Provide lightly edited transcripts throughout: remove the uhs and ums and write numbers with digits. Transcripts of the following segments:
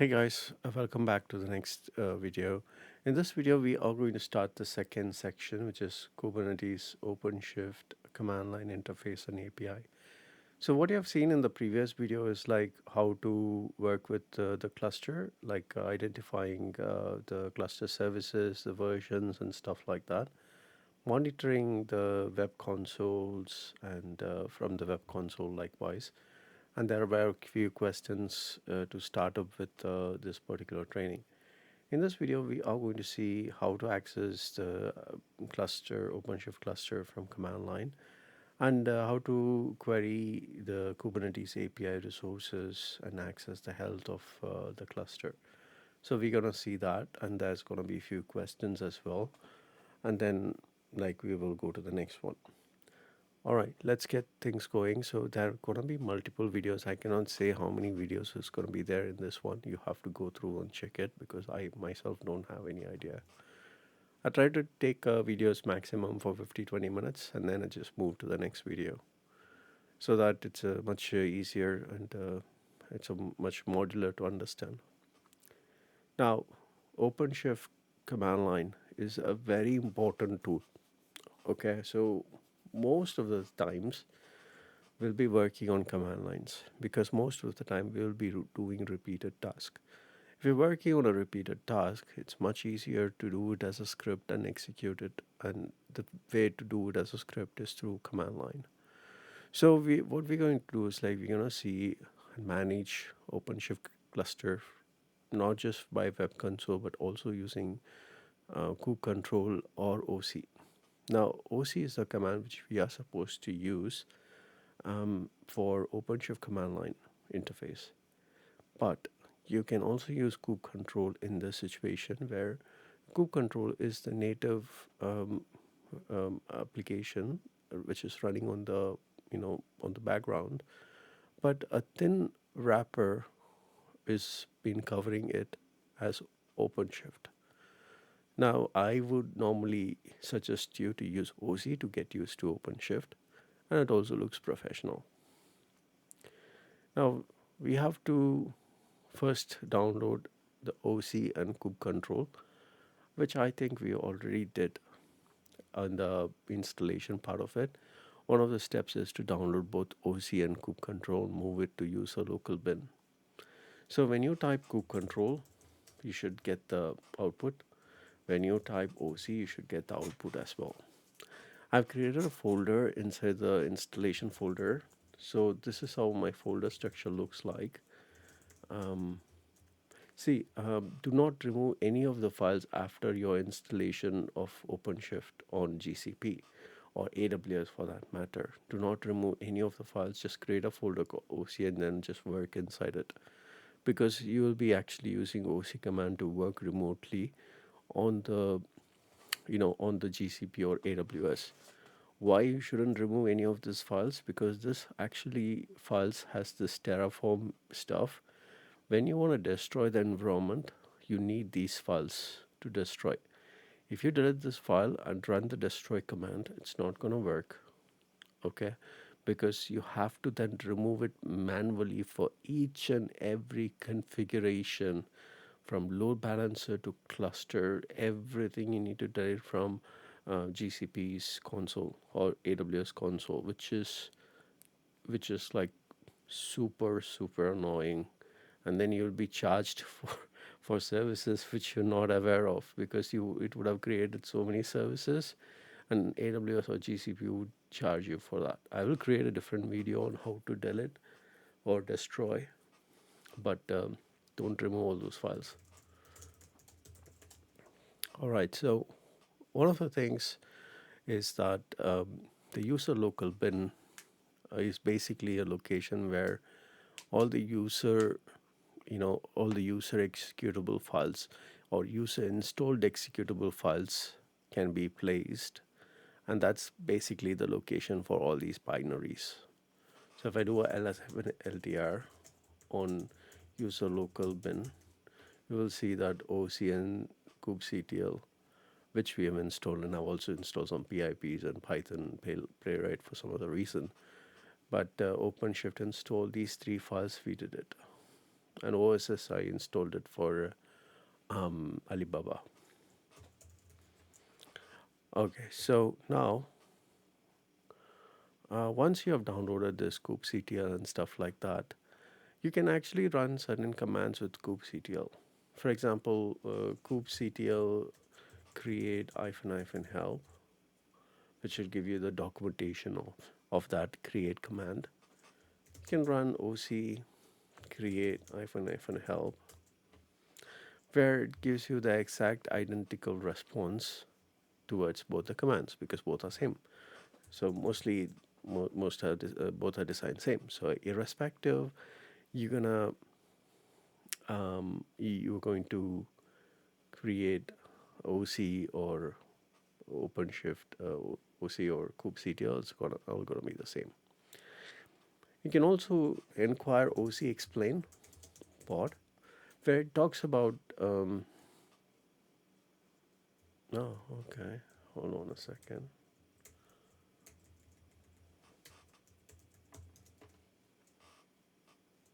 Hey guys, welcome back to the next video. In this video, we are going to start the second section, which is Kubernetes OpenShift command line interface and API. So what you have seen in the previous video is like how to work with the cluster, like identifying the cluster services, the versions and stuff like that, monitoring the web consoles and from the web console likewise. And there were a few questions to start up with this particular training. In this video, we are going to see how to access the cluster, OpenShift cluster from command line, and how to query the Kubernetes API resources and access the health of the cluster. So we're going to see that, and there's going to be a few questions as well. And then like we will go to the next one. All right, let's get things going. So there are going to be multiple videos. I cannot say how many videos is going to be there in this one. You have to go through and check it because I myself don't have any idea. I try to take videos maximum for 50-20 minutes and then I just move to the next video so that it's much easier and it's much modular to understand. Now, OpenShift command line is a very important tool. Okay, so most of the times we'll be working on command lines because most of the time we'll be doing repeated tasks. If you're working on a repeated task, it's much easier to do it as a script and execute it. And the way to do it as a script is through command line. So what we're going to do is like we're going to see and manage OpenShift cluster, not just by web console, but also using kubectl or OC. Now, OC is the command which we are supposed to use for OpenShift command line interface. But you can also use kubectl in this situation where kubectl is the native application which is running on the on the background, but a thin wrapper is been covering it as OpenShift. Now, I would normally suggest you to use OC to get used to OpenShift, and it also looks professional. Now, we have to first download the OC and kubectl, which I think we already did on the installation part of it. One of the steps is to download both OC and kubectl, move it to user local bin. So when you type kubectl, you should get the output. When you type OC, you should get the output as well. I've created a folder inside the installation folder. So this is how my folder structure looks like. Do not remove any of the files after your installation of OpenShift on GCP or AWS for that matter. Do not remove any of the files. Just create a folder called OC and then just work inside it, because you will be actually using OC command to work remotely on the on the GCP or AWS. Why you shouldn't remove any of these files? Because this actually files has this Terraform stuff. When you want to destroy the environment, you need these files to destroy. If you delete this file and run the destroy command, it's not going to work. Okay, because you have to then remove it manually for each and every configuration, from load balancer to cluster, everything you need to delete from GCP's console or AWS console, which is like super annoying. And then you'll be charged for services which you're not aware of, because it would have created so many services, and AWS or GCP would charge you for that. I will create a different video on how to delete or destroy, but don't remove all those files. All right, so one of the things is that the user local bin is basically a location where all the user all the user executable files or user installed executable files can be placed, and that's basically the location for all these binaries. So if I do a ls7 ldr on user local bin, you will see that OC and kubectl, which we have installed, and I've also installed some PIPs and Python playwright for some other reason. But OpenShift installed these three files, we did it. and OSS I installed it for Alibaba. Okay, so now once you have downloaded this kubectl and stuff like that, you can actually run certain commands with kubectl. For example, kubectl create hyphen help, which will give you the documentation of that create command. You can run oc create hyphen help, where it gives you the exact identical response towards both the commands because both are same. So mostly most are both are designed same. So irrespective, you're gonna you're going to create OC or OpenShift OC or kubectl. It's gonna all gonna be the same. You can also inquire OC explain pod, where it talks about oh, okay, hold on a second.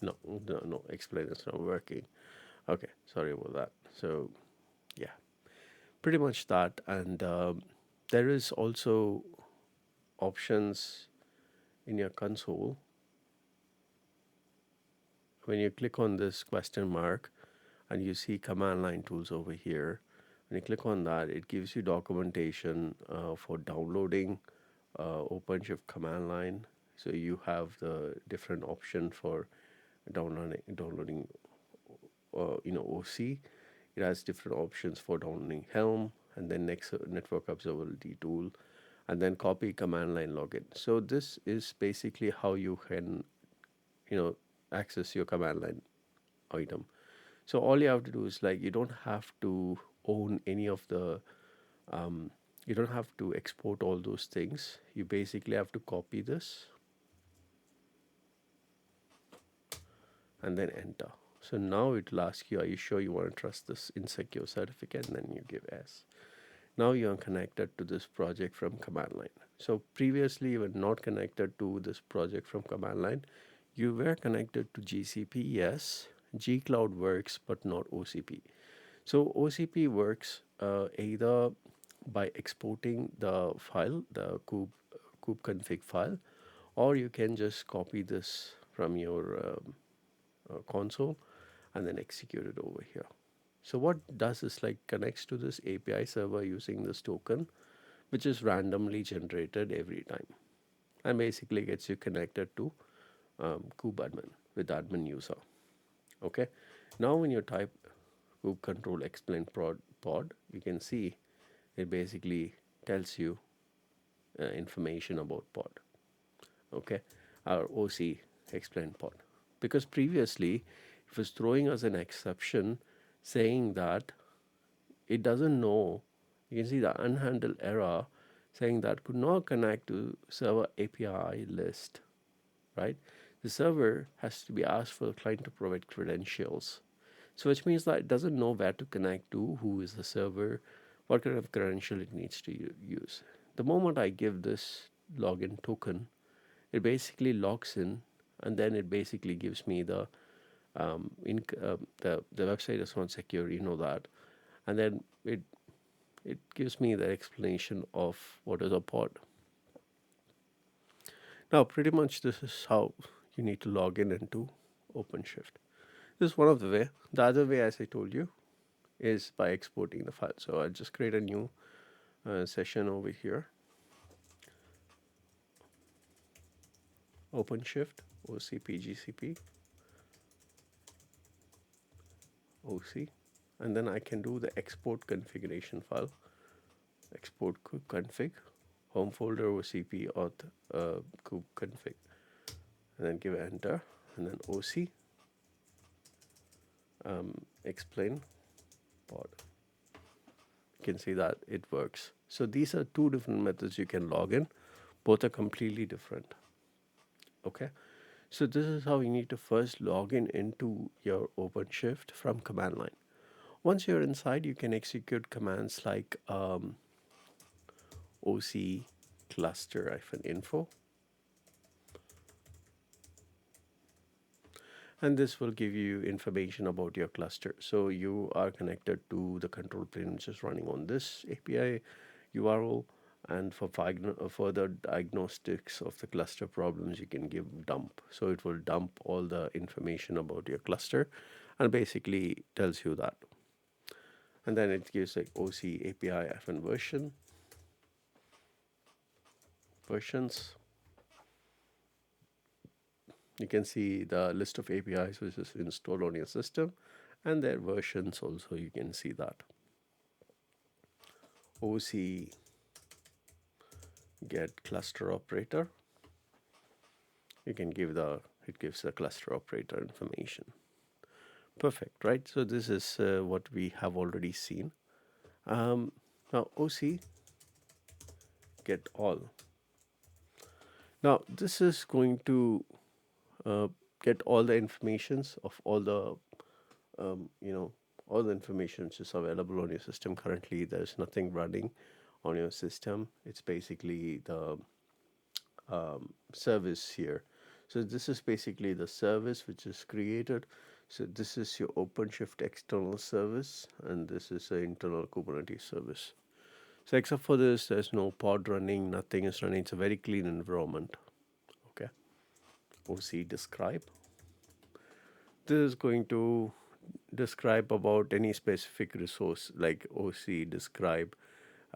No, explain it's not working. Okay, sorry about that. So yeah, pretty much that. And there is also options in your console. When you click on this question mark and you see command line tools over here, when you click on that, it gives you documentation for downloading OpenShift command line. So you have the different option for downloading OC. It has different options for downloading Helm, and then next network observability tool, and then copy command line login. So this is basically how you can access your command line item. So all you have to do is, like, you don't have to own any of the you don't have to export all those things. You basically have to copy this and then enter. So now it will ask you, are you sure you want to trust this insecure certificate? And then you give yes. Now you are connected to this project from command line. So previously you were not connected to this project from command line. You were connected to GCP, yes. G-Cloud works, but not OCP. So OCP works either by exporting the file, the kube config file, or you can just copy this from your console and then execute it over here. So what does is, like, connects to this API server using this token, which is randomly generated every time, and basically gets you connected to kubeadmin with admin user. Okay. Now when you type kube control explain pod, you can see it basically tells you information about pod. Okay, our OC explain pod, because previously it was throwing us an exception saying that it doesn't know. You can see the unhandled error saying that could not connect to server API list, right? The server has to be asked for the client to provide credentials. So which means that it doesn't know where to connect to, who is the server, what kind of credential it needs to use. The moment I give this login token, it basically logs in, and then it basically gives me the the website is not secure, you know that, and then it gives me the explanation of what is a pod. Now, pretty much this is how you need to log in into OpenShift. This is one of the way. The other way, as I told you, is by exporting the file. So I'll just create a new session over here. OpenShift, OCP, GCP, OC. And then I can do the export configuration file. Export kube-config, home folder OCP auth kube-config. And then give enter. And then OC, explain pod. You can see that it works. So these are two different methods you can log in. Both are completely different. Okay. So this is how you need to first log in into your OpenShift from command line. Once you're inside, you can execute commands like OC cluster-info. and this will give you information about your cluster. So you are connected to the control plane which is running on this API URL, and for further diagnostics of the cluster problems, you can give dump. So it will dump all the information about your cluster and basically tells you that. And then it gives like OC API FN versions. You can see the list of APIs which is installed on your system and their versions also, you can see that. OC get cluster operator. You can give it gives the cluster operator information. Perfect, right? So this is what we have already seen. Now OC get all. Now this is going to uh, get all the informations of all the all the information which is available on your system. Currently there's nothing running on your system. It's basically the service here. So this is basically the service which is created. So this is your OpenShift external service, and this is an internal Kubernetes service. So except for this, there's no pod running, nothing is running. It's a very clean environment. Okay. OC describe. This is going to describe about any specific resource, like OC describe.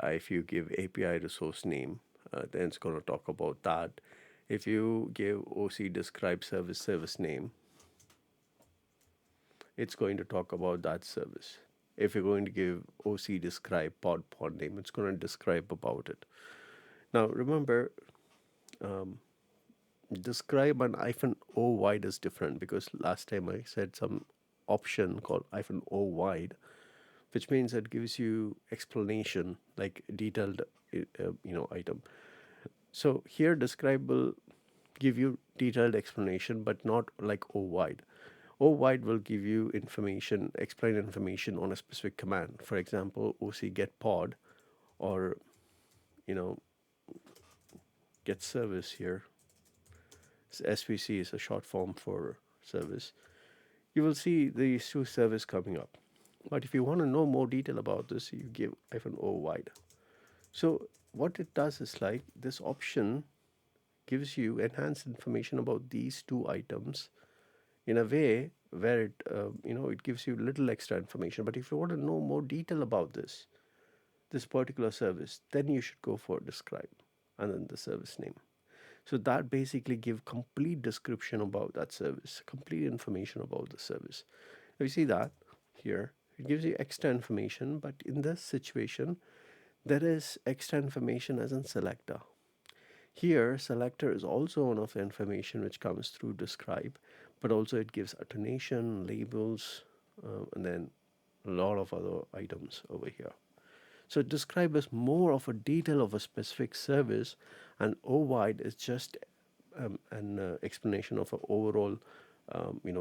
If you give API resource name, then it's going to talk about that. If you give OC describe service name, it's going to talk about that service. If you're going to give OC describe pod name, it's going to describe about it. Now remember, describe and -o wide is different, because last time I said some option called -o wide, which means it gives you explanation, like detailed item. So here describe will give you detailed explanation, but not like O wide. O wide will give you information, explain information on a specific command. For example, OC get pod, or you know get service here. So SVC is a short form for service. You will see these two service coming up. But if you want to know more detail about this, you give -o wide. So what it does is, like, this option gives you enhanced information about these two items in a way where it gives you little extra information. But if you want to know more detail about this particular service, then you should go for describe and then the service name. So that basically give complete description about that service, complete information about the service. Now you see that here, it gives you extra information, but in this situation, there is extra information as in selector. Here, selector is also one of the information which comes through describe, but also it gives alternation, labels, and then a lot of other items over here. So describe is more of a detail of a specific service, and O-wide is just an explanation of an overall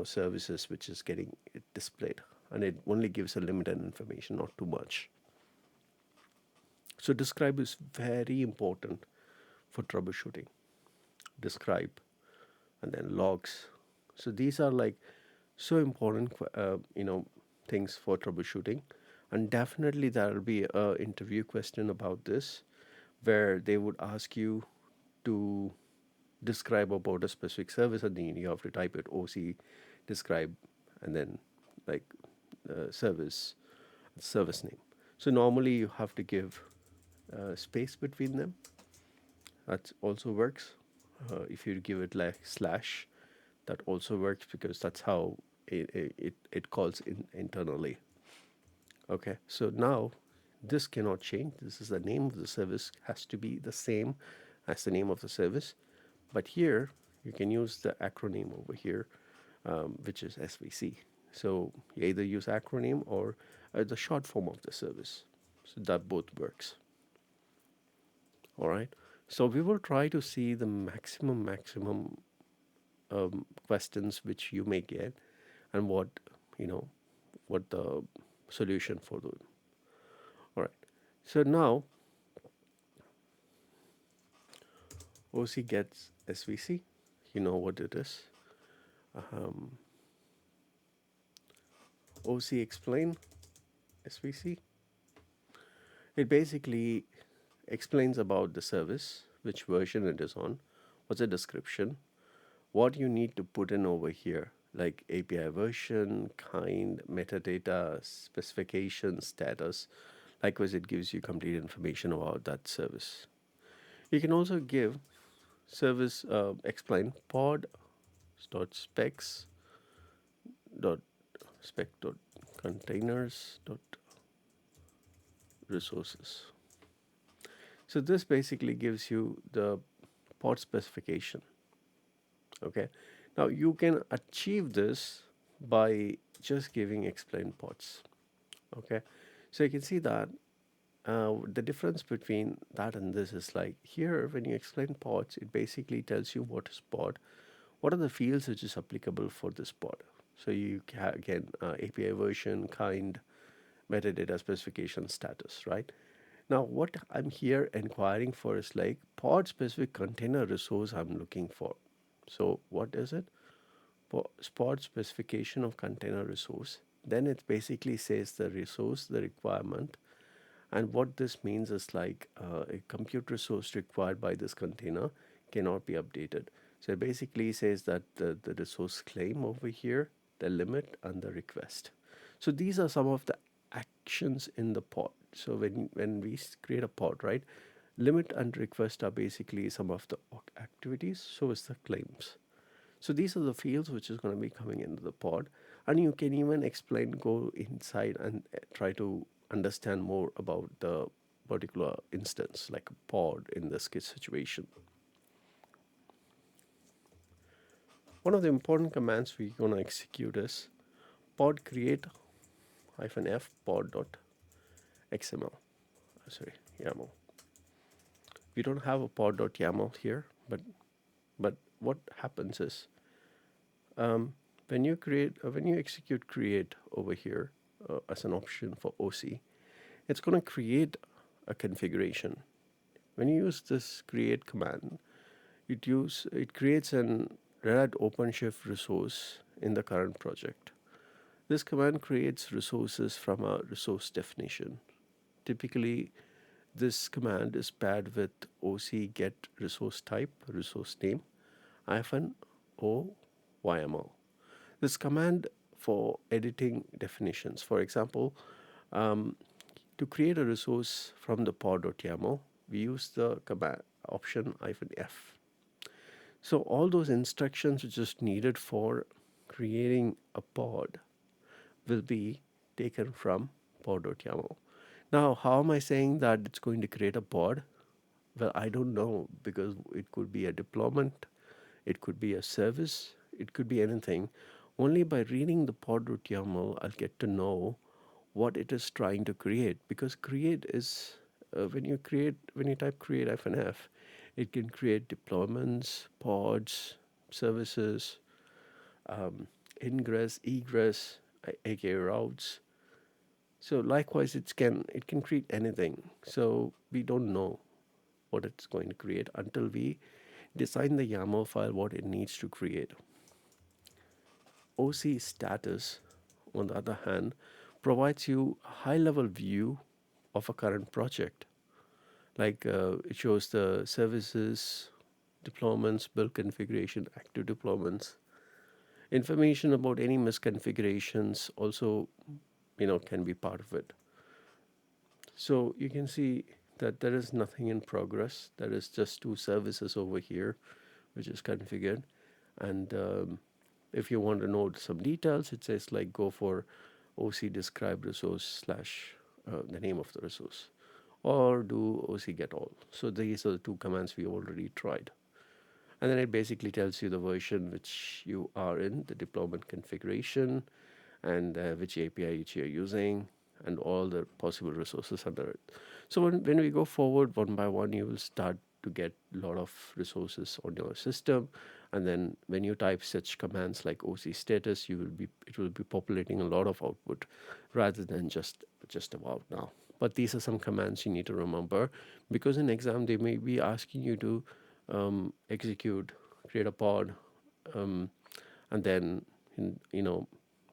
services which is getting displayed, and it only gives a limited information, not too much. So describe is very important for troubleshooting. Describe and then logs. So these are like so important things for troubleshooting, and definitely there will be a interview question about this, where they would ask you to describe about a specific service, and then you have to type it OC describe and then like service name. So normally you have to give space between them. That also works. If you give it like slash, that also works, because that's how it calls internally. Okay, so now this cannot change. This is the name of the service, has to be the same as the name of the service. But here you can use the acronym over here, which is SVC. So you either use acronym or the short form of the service. So that both works. All right. So we will try to see the maximum questions which you may get, and what the solution for those. All right. So now OC gets SVC. You know what it is. OC explain SVC. It basically explains about the service, which version it is on, what's the description, what you need to put in over here, like API version, kind, metadata, specification, status. Likewise, it gives you complete information about that service. You can also give service explain pod dot specs dot spec dot containers dot resources. So this basically gives you the pod specification. Okay, now you can achieve this by just giving explain pods. Okay, so you can see that the difference between that and this is like here when you explain pods, it basically tells you what is pod, what are the fields which is applicable for this pod. So you can again API version, kind, metadata, specification, status, right? Now what I'm here inquiring for is like pod specific container resource I'm looking for. So what is it? Pod specification of container resource. Then it basically says the resource, the requirement, and what this means is like a compute resource required by this container cannot be updated. So it basically says that the resource claim over here, the limit, and the request. So these are some of the actions in the pod. So when we create a pod, right, limit and request are basically some of the activities. So is the claims. So these are the fields which is going to be coming into the pod, and you can even explain, go inside and try to understand more about the particular instance, like a pod in this case situation. One of the important commands we're going to execute is pod create -f pod dot xml. Sorry, YAML. We don't have a pod dot YAML here, but what happens is when you execute create over here as an option for OC, it's going to create a configuration. When you use this create command, it creates an Red Hat OpenShift resource in the current project. This command creates resources from a resource definition. Typically, this command is paired with OC get resource type, resource name, -o YML. This command for editing definitions. For example, to create a resource from the pod.yaml, we use the command option -f. So all those instructions which is needed for creating a pod will be taken from pod.yaml. Now, how am I saying that it's going to create a pod? Well, I don't know, because it could be a deployment, it could be a service, it could be anything. Only by reading the pod.yaml, I'll get to know what it is trying to create, because create is when you type create -f, it can create deployments, pods, services, ingress, egress, aka routes. So likewise, it can create anything. So we don't know what it's going to create until we design the YAML file what it needs to create. OC status, on the other hand, provides you a high-level view of a current project. Like it shows the services, deployments, build configuration, active deployments. Information about any misconfigurations also, can be part of it. So you can see that there is nothing in progress. There is just two services over here, which is configured. And if you want to know some details, it says like go for OC describe resource slash the name of the resource, or do OC get all. So these are the two commands we already tried. And then it basically tells you the version which you are in, the deployment configuration, and which API which you're using, and all the possible resources under it. So when we go forward one by one, you will start to get a lot of resources on your system. And then when you type such commands like OC status, it will be populating a lot of output rather than just about now. But these are some commands you need to remember, because in exam they may be asking you to execute, create a pod, and then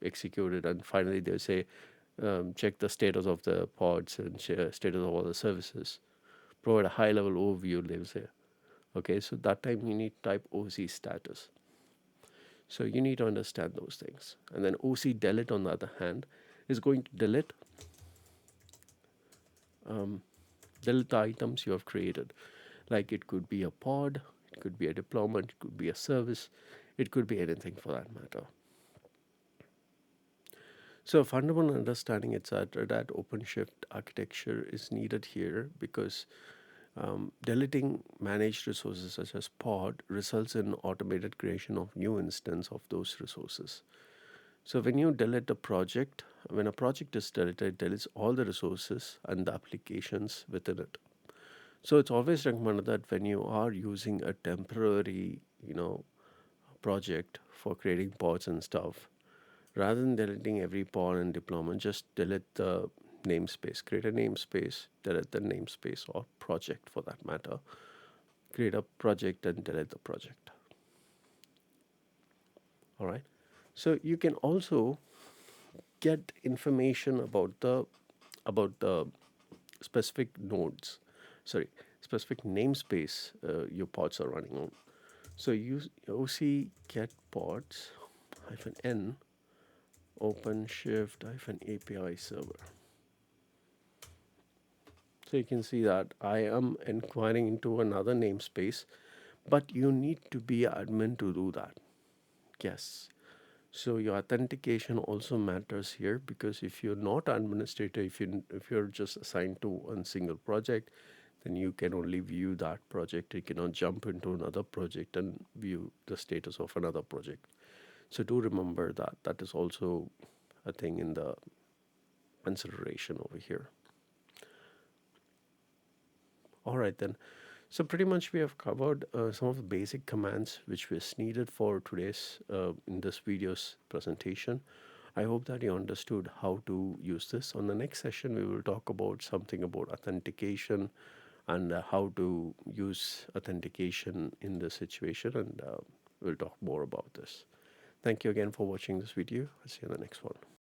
execute it, and finally they'll say, check the status of the pods and status of all the services. Provide a high level overview, they'll say. Okay, so that time you need to type OC status. So you need to understand those things. And then OC delete, on the other hand, is going to delete the items you have created. Like it could be a pod, it could be a deployment, it could be a service, it could be anything for that matter. So fundamental understanding it's that OpenShift architecture is needed here because deleting managed resources such as pod results in automated creation of new instance of those resources. So when you delete a project, when a project is deleted, it deletes all the resources and the applications within it. So it's always recommended that when you are using a temporary, project for creating pods and stuff, rather than deleting every pod and deployment, just delete the namespace. Create a namespace, delete the namespace or project for that matter. Create a project and delete the project. All right. So you can also get information about the specific nodes, sorry, specific namespace your pods are running on. So use OC get pods -n OpenShift API server. So you can see that I am inquiring into another namespace, but you need to be admin to do that. Yes. So your authentication also matters here, because if you're not administrator, if you're just assigned to one single project, then you can only view that project. You cannot jump into another project and view the status of another project. So do remember that that is also a thing in the consideration over here. All right then. So pretty much we have covered some of the basic commands which was needed for today's in this video's presentation. I hope that you understood how to use this. On the next session, we will talk about something about authentication and how to use authentication in this situation, and we'll talk more about this. Thank you again for watching this video. I'll see you in the next one.